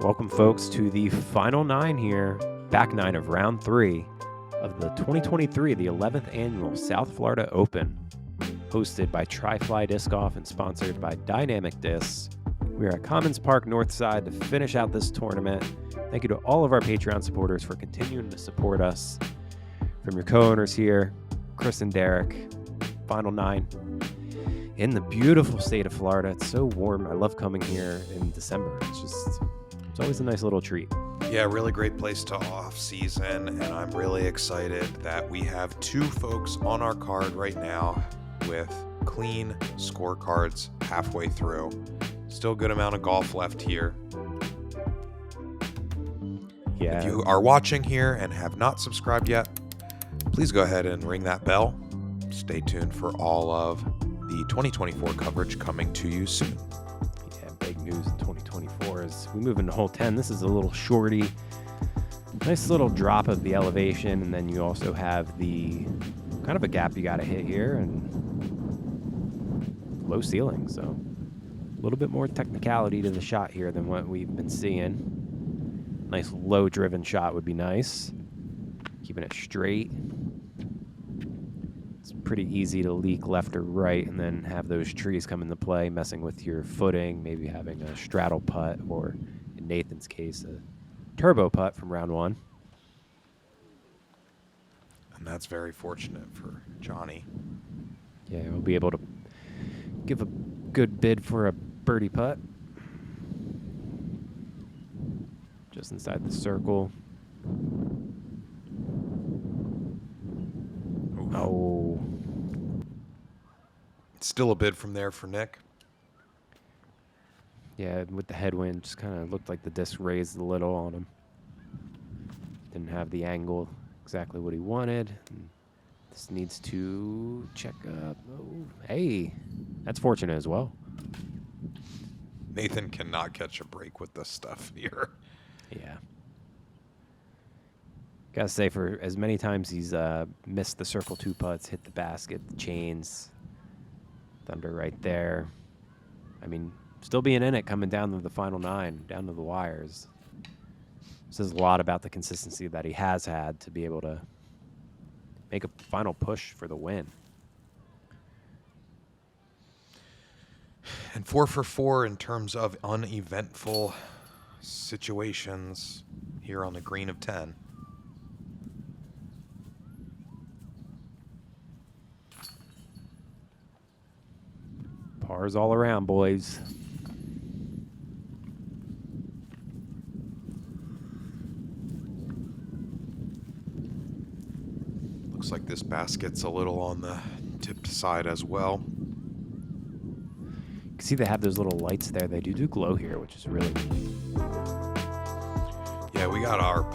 Welcome, folks, to the final nine here, back nine of round 3 of the 2023, the 11th annual South Florida Open, hosted by Tri-Fly Disc Golf and sponsored by Dynamic Discs. We are at Commons Park Northside to finish out this tournament. Thank you to all of our Patreon supporters for continuing to support us. From your co-owners here, Chris and Derek, final nine in the beautiful state of Florida. It's so warm. I love coming here in December. It's always a nice little treat. Yeah, really great place to off season, and I'm really excited that we have 2 folks on our card right now with clean scorecards halfway through. Still a good amount of golf left here. Yeah. If you are watching here and have not subscribed yet, please go ahead and ring that bell. Stay tuned for all of the 2024 coverage coming to you soon. Yeah, big news in 2024 is we move into hole 10. This is a little shorty, nice little drop of the elevation, and then you also have the kind of a gap you got to hit here and low ceiling. So a little bit more technicality to the shot here than what we've been seeing. Nice low driven shot would be nice. Keeping it straight. It's pretty easy to leak left or right and then have those trees come into play, messing with your footing, maybe having a straddle putt, or in Nathan's case, a turbo putt from round 1. And that's very fortunate for Johnny. Yeah, we'll be able to give a good bid for a birdie putt. Just inside the circle. Oof. Oh. Still a bid from there for Nick. Yeah, with the headwind, just kind of looked like the disc raised a little on him. Didn't have the angle exactly what he wanted. This needs to check up. Oh, hey, that's fortunate as well. Nathan cannot catch a break with this stuff here. Yeah. Gotta say, for as many times he's missed the circle 2 putts, hit the basket, the chains, thunder right there. I mean, still being in it, coming down to the final 9, down to the wires. Says a lot about the consistency that he has had to be able to make a final push for the win. And 4 for 4 in terms of uneventful situations here on the green of 10. Pars all around, boys. Looks like this basket's a little on the tipped side as well. You can see they have those little lights there. They do glow here, which is really neat. Yeah, we got our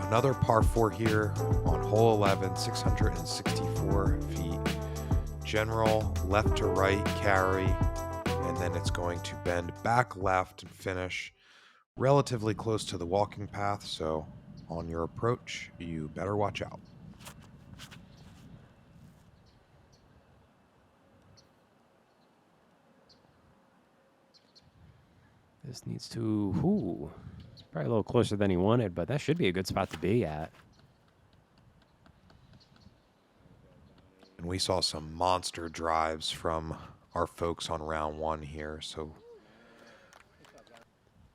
another par 4 here on hole 11, 664 feet. General left to right carry, and then it's going to bend back left and finish relatively close to the walking path. So on your approach, you better watch out. This needs to, it's probably a little closer than he wanted, but that should be a good spot to be at. And we saw some monster drives from our folks on round 1 here. So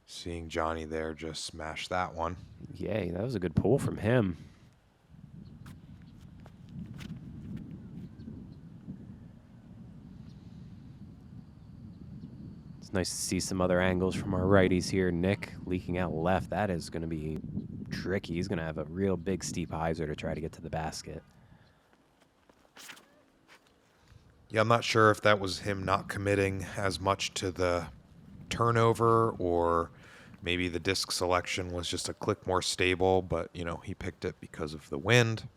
seeing Johnny there just smash that one. Yay, that was a good pull from him. It's nice to see some other angles from our righties here. Nick leaking out left. That is going to be tricky. He's going to have a real big steep hyzer to try to get to the basket. Yeah, I'm not sure if that was him not committing as much to the turnover, or maybe the disc selection was just a click more stable, but, you know, he picked it because of the wind.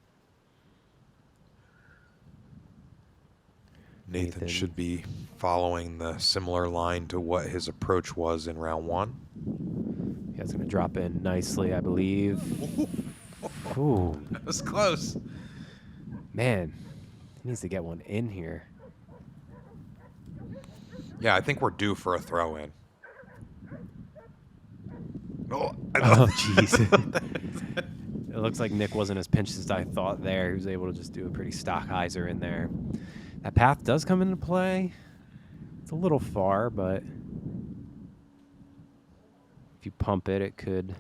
Nathan should be following the similar line to what his approach was in round 1. Yeah, it's going to drop in nicely, I believe. Ooh. That was close. Man, he needs to get one in here. Yeah, I think we're due for a throw-in. Oh, jeez. It looks like Nick wasn't as pinched as I thought there. He was able to just do a pretty stock hyzer in there. That path does come into play. It's a little far, but if you pump it, it could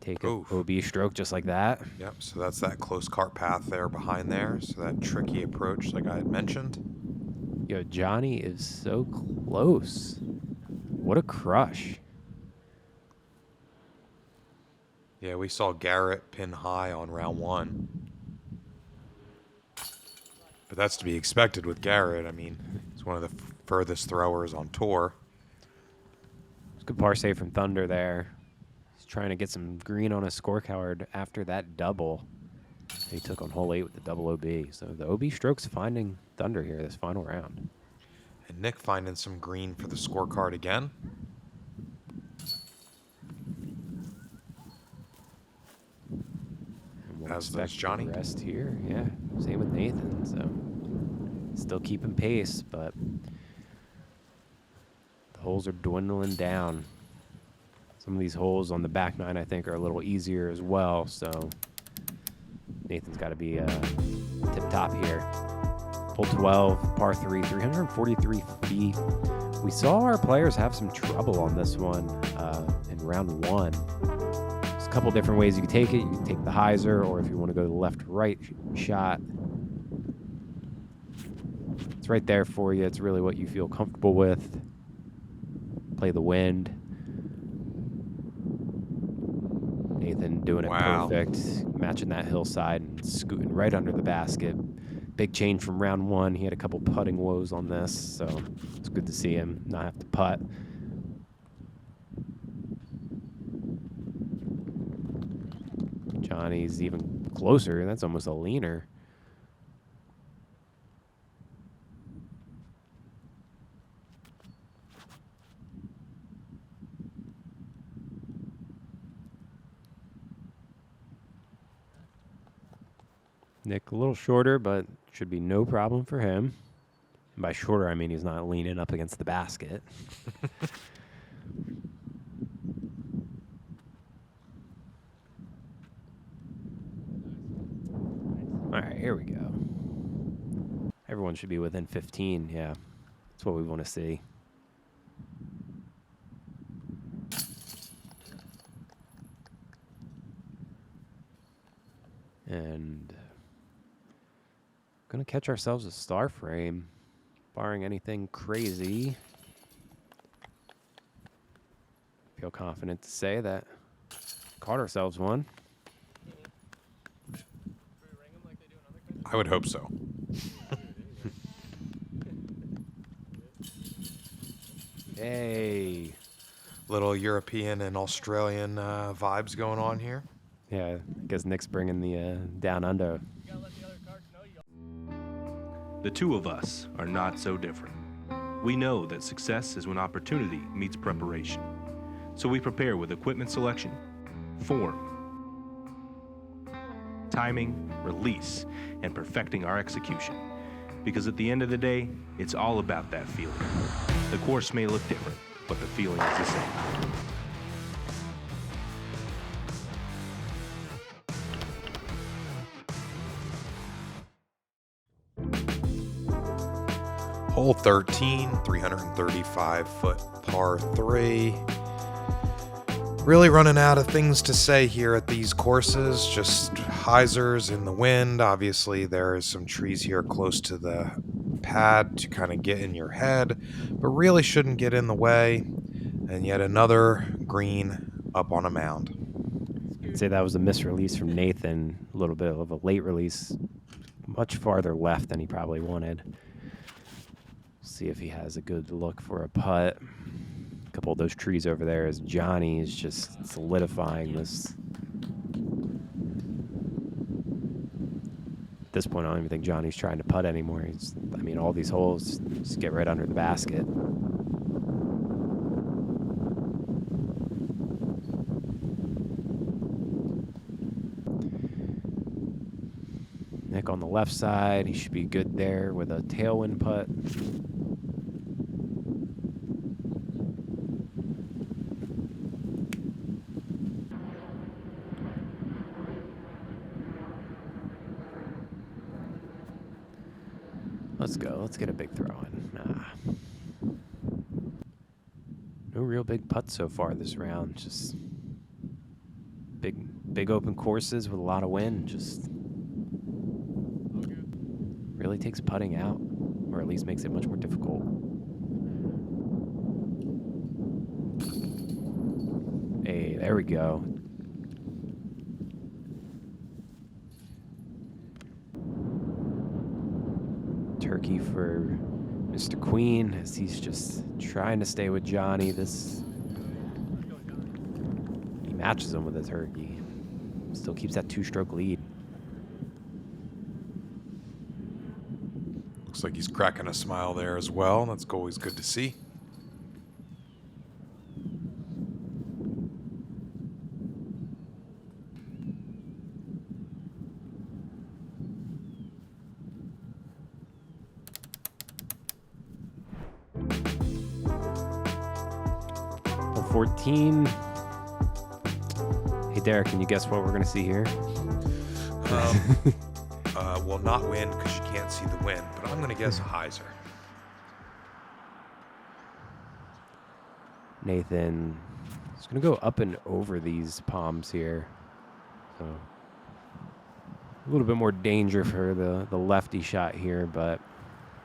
take an OB stroke just like that. Yep, so that's that close cart path there behind there. So that tricky approach like I had mentioned. Yo, Johnny is so close. What a crush. Yeah, we saw Garrett pin high on round 1. But that's to be expected with Garrett. I mean, he's one of the furthest throwers on tour. It's a good par save from Thunder there. He's trying to get some green on his scorecard after that double he took on hole 8 with the double OB. So the OB stroke's finding Thunder here this final round. And Nick finding some green for the scorecard again. As does Johnny. The rest here, yeah. Same with Nathan. So still keeping pace, but the holes are dwindling down. Some of these holes on the back 9, I think, are a little easier as well. So Nathan's got to be tip top here. Hole 12, par 3, 343 feet. We saw our players have some trouble on this one in round 1. There's a couple different ways you can take it. You can take the hyzer, or if you want to go to the left-right shot, it's right there for you. It's really what you feel comfortable with. Play the wind. Nathan doing it perfect, matching that hillside and scooting right under the basket. Big change from round 1. He had a couple putting woes on this, so it's good to see him not have to putt. Johnny's even closer. That's almost a leaner. Nick a little shorter, but should be no problem for him. And by shorter, I mean he's not leaning up against the basket. All right, here we go. Everyone should be within 15. Yeah, that's what we want to see. And gonna catch ourselves a star frame, barring anything crazy. Feel confident to say that caught ourselves one. I would hope so. Hey. Little European and Australian vibes going on here. Yeah, I guess Nick's bringing the down under. The two of us are not so different. We know that success is when opportunity meets preparation. So we prepare with equipment selection, form, timing, release, and perfecting our execution. Because at the end of the day, it's all about that feeling. The course may look different, but the feeling is the same. Hole 13, 335-foot par 3. Really running out of things to say here at these courses. Just hyzers in the wind. Obviously, there is some trees here close to the pad to kind of get in your head, but really shouldn't get in the way. And yet another green up on a mound. I'd say that was a misrelease from Nathan. A little bit of a late release. Much farther left than he probably wanted. See if he has a good look for a putt. A couple of those trees over there as Johnny is just solidifying this. At this point, I don't even think Johnny's trying to putt anymore. I mean, all these holes just get right under the basket. Nick on the left side. He should be good there with a tailwind putt. Let's go. Let's get a big throw in. No real big putts so far this round. Just big open courses with a lot of wind. Just really takes putting out, or at least makes it much more difficult. Hey, there we go. Turkey for Mr. Queen as he's just trying to stay with Johnny. He matches him with a turkey. Still keeps that 2-stroke lead. Looks like he's cracking a smile there as well. That's always good to see. Hole 14. Hey, Derek, can you guess what we're going to see here? Well, not wind because you can't see the wind, but I'm going to guess hyzer. Nathan is going to go up and over these palms here. So a little bit more danger for the lefty shot here, but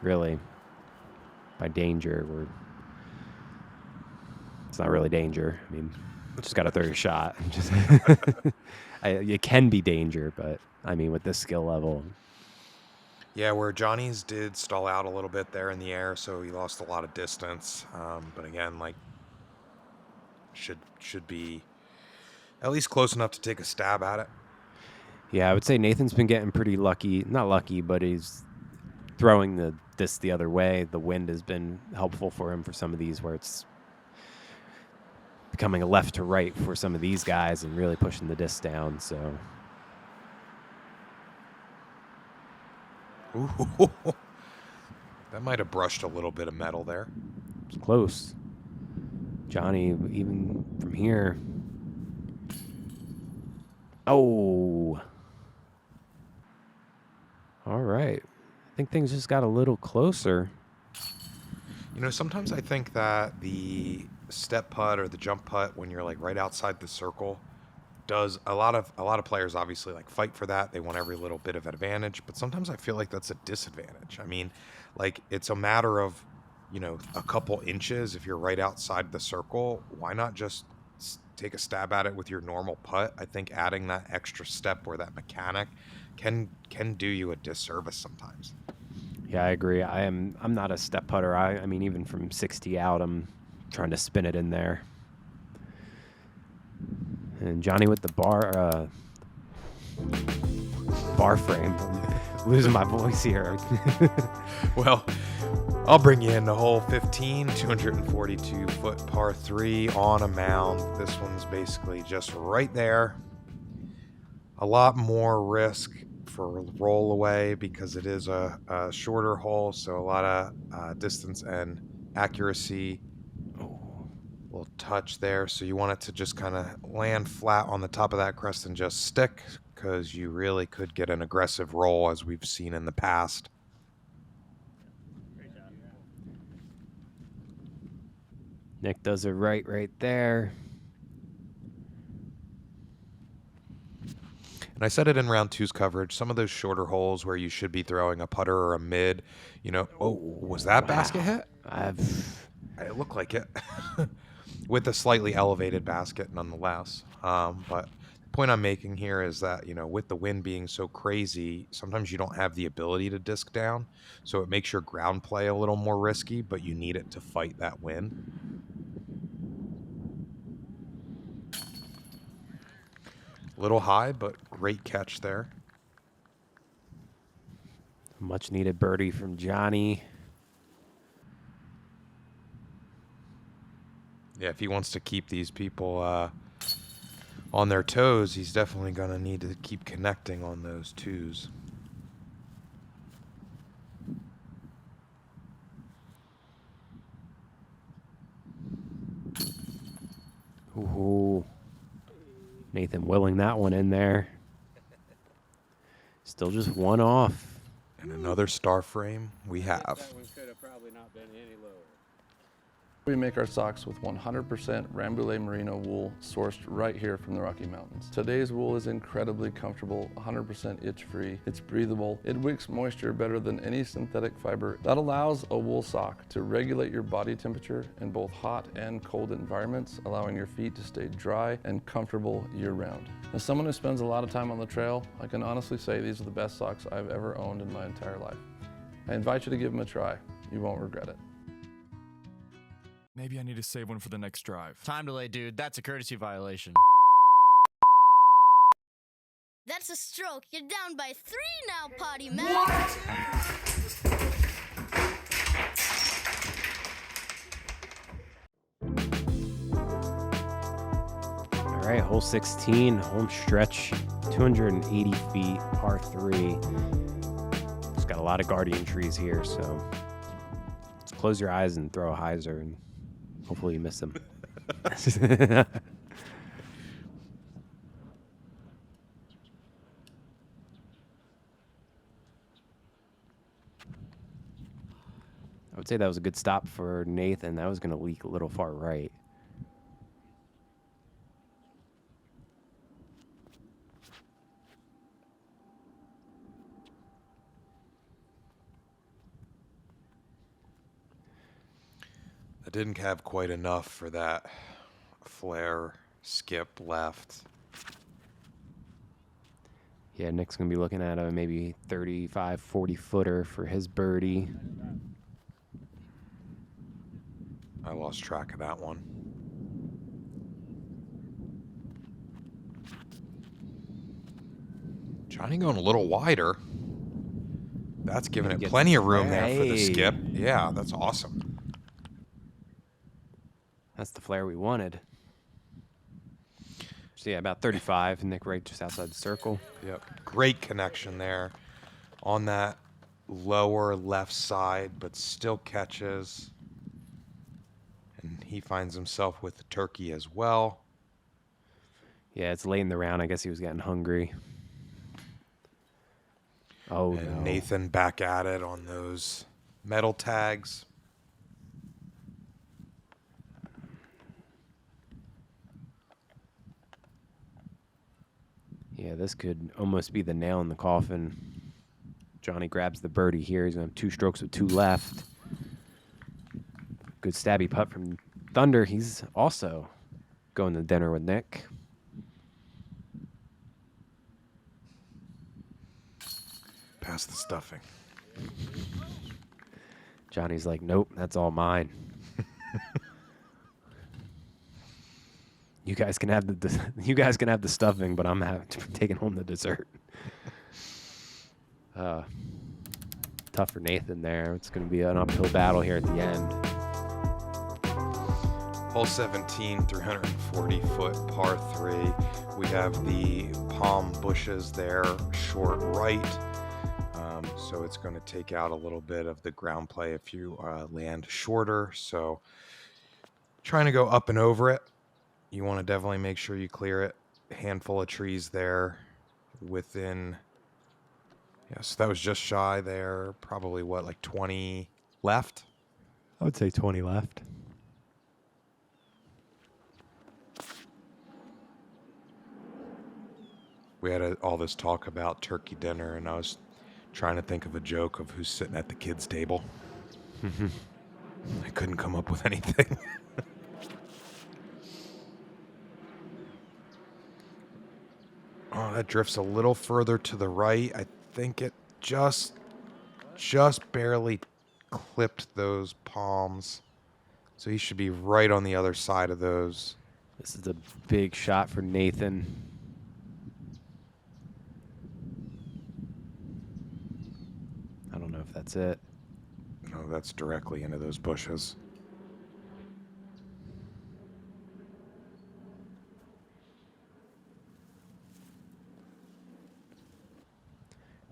really, by danger, it's not really danger. I mean, just got to throw your shot. Just it can be danger, but I mean, with this skill level. Yeah, where Johnny's did stall out a little bit there in the air, so he lost a lot of distance. But again, like, should be at least close enough to take a stab at it. Yeah, I would say Nathan's been getting pretty lucky. Not lucky, but he's throwing the other way. The wind has been helpful for him for some of these where it's becoming a left to right for some of these guys and really pushing the disc down. So. Ooh, that might have brushed a little bit of metal there. It's close. Johnny, even from here. Oh. All right. I think things just got a little closer. You know, sometimes I think that the step putt or the jump putt when you're like right outside the circle does a lot of players obviously like fight for that. They want every little bit of advantage, but sometimes I feel like that's a disadvantage. I mean, like it's a matter of, you know, a couple inches. If you're right outside the circle, why not just take a stab at it with your normal putt? I think adding that extra step or that mechanic can do you a disservice sometimes. Yeah, I agree. I'm not a step putter. I mean, even from 60 out, I'm trying to spin it in there. And Johnny with the bar frame. I'm losing my voice here. Well, I'll bring you into hole 15, 242-foot par 3 on a mound. This one's basically just right there. A lot more risk for roll away because it is a shorter hole, so a lot of distance and accuracy. Little touch there, so you want it to just kind of land flat on the top of that crest and just stick, because you really could get an aggressive roll as we've seen in the past. Nick does it right there. And I said it in round 2's coverage, some of those shorter holes where you should be throwing a putter or a mid, you know, was that basket hit? It looked like it. With a slightly elevated basket nonetheless. But the point I'm making here is that, you know, with the wind being so crazy, sometimes you don't have the ability to disc down. So it makes your ground play a little more risky, but you need it to fight that wind. Little high, but great catch there. Much needed birdie from Johnny. Yeah, if he wants to keep these people on their toes, he's definitely going to need to keep connecting on those twos. Ooh. Nathan willing that one in there. Still just one off. And another star frame we have. That one could have probably not been any lower. We make our socks with 100% Rambouillet merino wool sourced right here from the Rocky Mountains. Today's wool is incredibly comfortable, 100% itch-free, it's breathable, it wicks moisture better than any synthetic fiber. That allows a wool sock to regulate your body temperature in both hot and cold environments, allowing your feet to stay dry and comfortable year-round. As someone who spends a lot of time on the trail, I can honestly say these are the best socks I've ever owned in my entire life. I invite you to give them a try. You won't regret it. Maybe I need to save one for the next drive. Time delay, dude. That's a courtesy violation. That's a stroke. You're down by 3 now, potty mouth. All right, hole 16, home stretch, 280 feet, par 3. It's got a lot of guardian trees here, so just close your eyes and throw a hyzer, and hopefully you miss them. I would say that was a good stop for Nathan. That was going to leak a little far right. I didn't have quite enough for that flare skip left. Yeah, Nick's going to be looking at a maybe 35, 40 footer for his birdie. I lost track of that one. Johnny going a little wider. That's giving it plenty of room there for the skip. Yeah, that's awesome. That's the flare we wanted. So yeah, about 35. Nick right just outside the circle. Yep. Great connection there on that lower left side, but still catches. And he finds himself with the turkey as well. Yeah, it's late in the round. I guess he was getting hungry. Oh, And no. Nathan back at it on those metal tags. Yeah, this could almost be the nail in the coffin. Johnny grabs the birdie here. He's going to have 2 strokes with 2 left. Good stabby putt from Thunder. He's also going to dinner with Nick. Pass the stuffing. Johnny's like, nope, that's all mine. You guys can have the stuffing, but I'm taking home the dessert. Tough for Nathan there. It's going to be an uphill battle here at the end. Hole 17, 340-foot par 3. We have the palm bushes there, short right. So it's going to take out a little bit of the ground play if you land shorter. So trying to go up and over it. You want to definitely make sure you clear it. A handful of trees there within. Yes, that was just shy there. Probably what, like 20 left? I would say 20 left. We had all this talk about turkey dinner, and I was trying to think of a joke of who's sitting at the kids' table. I couldn't come up with anything. Oh, that drifts a little further to the right. I think it just barely clipped those palms. So he should be right on the other side of those. This is a big shot for Nathan. I don't know if that's it. No, that's directly into those bushes.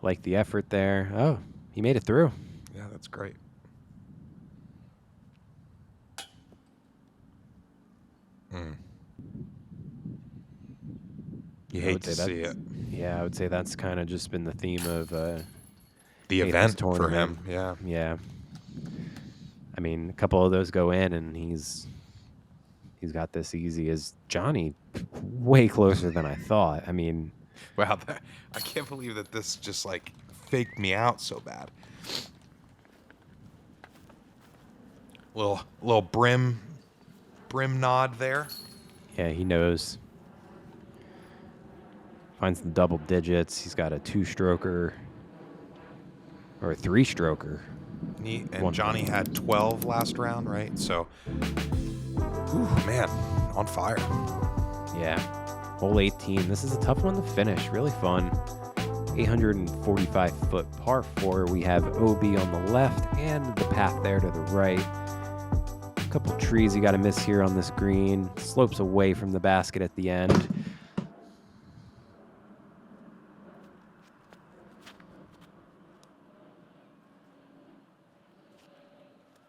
Like the effort there. Oh, he made it through. Yeah, that's great. You hate to see it. Yeah, I would say that's kind of just been the theme of the Nathan's event for tournament. him. Yeah. Yeah. I mean, a couple of those go in, and he's got this easy. As JohnE, way closer than I thought. I mean, Wow, I can't believe that this just like faked me out so bad. Little brim nod there. yeah, he knows. Finds the double digits. He's got a 2-stroker or a 3-stroker. And One JohnE point. had 12 last round, right? So, whew, man, on fire. Yeah. Hole 18. This is a tough one to finish. Really fun. 845-foot par 4. We have OB on the left and the path there to the right. A couple trees you got to miss here on this green. Slopes away from the basket at the end.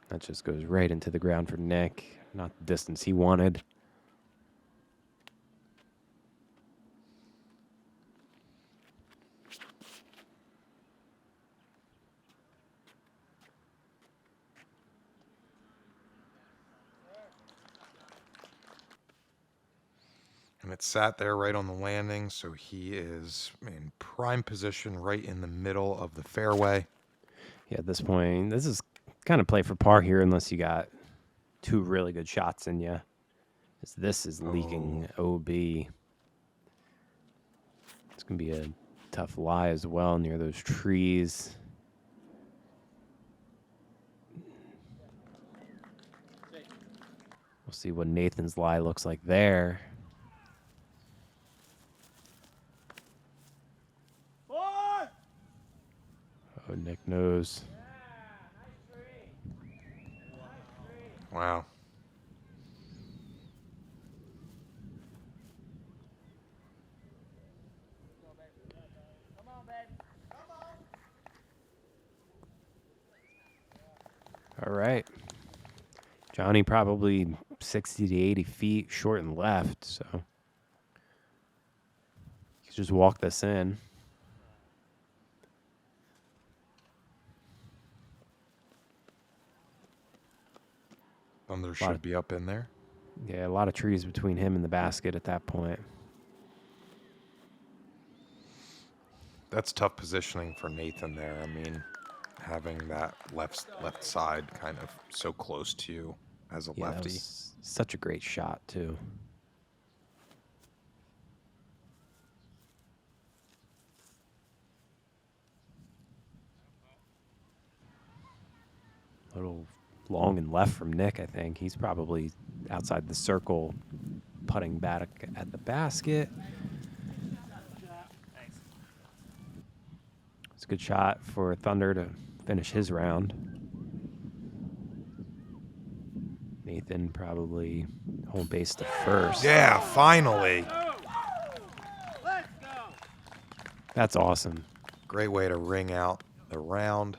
That just goes right into the ground for Nick. Not the distance he wanted. And it sat there right on the landing, so he is in prime position right in the middle of the fairway. Yeah, at this point, this is kind of play for par here unless you got 2 really good shots in you. This is leaking OB. It's going to be a tough lie as well near those trees. We'll see what Nathan's lie looks like there. Oh, Nick knows. Wow. All right. JohnE probably 60 to 80 feet short and left, so you can just walk this in. Thunder should be up in there. Yeah, a lot of trees between him and the basket at that point. That's tough positioning for Nathan there. I mean, having that left side kind of so close to you as a Yeah, that lefty. was such a great shot, too. A little long and left from Nick, I think. He's probably outside the circle, putting back at the basket. It's a good shot for Thunder to finish his round. Nathan probably home base to first. Yeah, finally. That's awesome. Great way to ring out the round.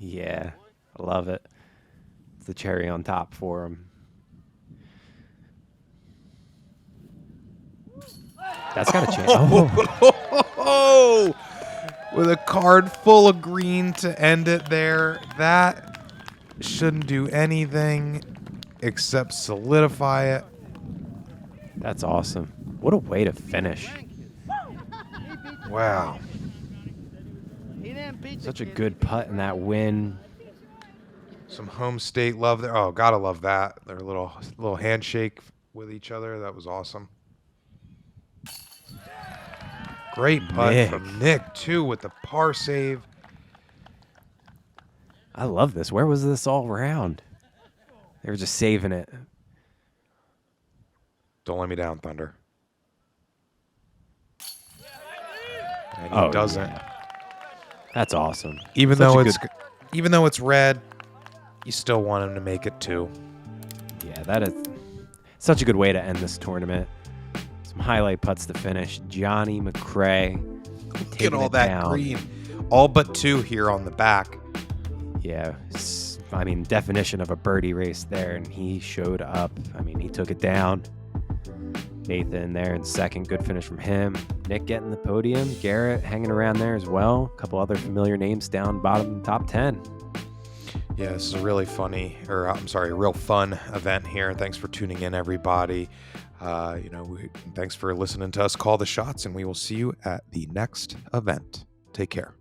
Yeah, I love it. It's the cherry on top for him. That's got a chance. Oh, with a card full of green to end it there. That shouldn't do anything except solidify it. That's awesome. What a way to finish. Wow. Such a good putt in that win. Some home state love there. Oh, gotta love that. Their little handshake with each other. That was awesome. Great putt from Nick, too, with the par save. I love this. Where was this all around? They were just saving it. Don't let me down, Thunder. And he doesn't. Yeah. That's awesome. Even though it's red, you still want him to make it too. Yeah, that is such a good way to end this tournament. Some highlight putts to finish. JohnE McCray. Look at all that green. All but 2 here on the back. Yeah, I mean, definition of a birdie race there, and he showed up. I mean, he took it down. Nathan there in second. Good finish from him. Nick getting the podium. Garrett hanging around there as well. A couple other familiar names down bottom top 10. Yeah, this is a really real fun event here. Thanks for tuning in, everybody. Thanks for listening to us call the shots, and we will see you at the next event. Take care.